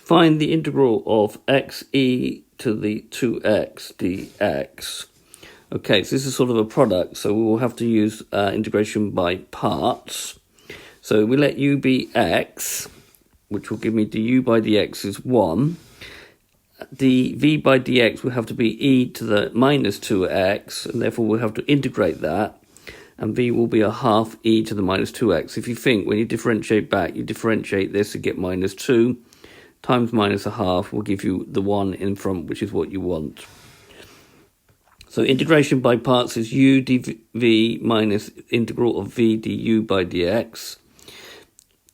Find the integral of x e to the 2x dx. Okay, so this is sort of a product, so we will have to use integration by parts. So we let u be x, which will give me du by dx is 1. dv by dx will have to be e to the minus 2x, and therefore we'll have to integrate that, and v will be a half e to the minus 2x. If you think, when you differentiate back, you differentiate this to get minus 2, times minus a half will give you the 1 in front, which is what you want. So integration by parts is u dv minus integral of v du by dx.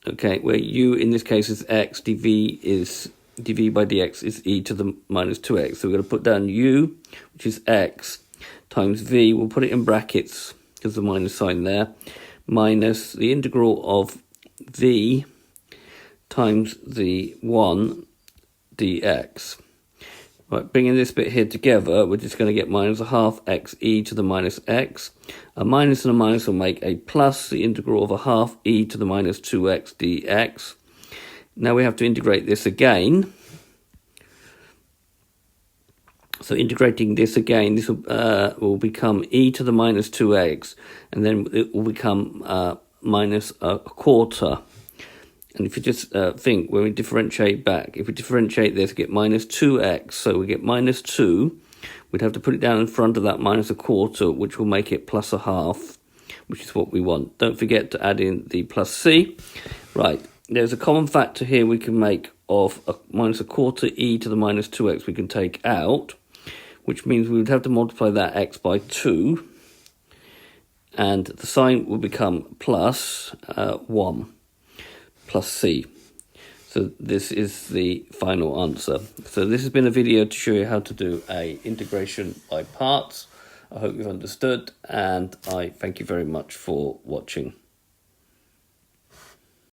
Okay, where u in this case is x, dv by dx is e to the minus 2x. So we're going to put down u, which is x, times v, we'll put it in brackets because the minus sign there, minus the integral of v times the 1 dx. Right, bringing this bit here together, we're just going to get minus a half x e to the minus x. A minus and a minus will make a plus, the integral of a half e to the minus 2x dx. Now we have to integrate this again. So integrating this again, this will become e to the minus 2x, and then it will become minus a quarter. And if you just think, when we differentiate back, if we differentiate this, get minus 2x, so we get minus 2. We'd have to put it down in front of that minus a quarter, which will make it plus a half, which is what we want. Don't forget to add in the plus c. Right, there's a common factor here we can make of a minus a quarter e to the minus 2x we can take out, which means we would have to multiply that x by 2, and the sign will become plus 1. Plus c. So this is the final answer. So this has been a video to show you how to do a integration by parts. I hope you've understood, and I thank you very much for watching.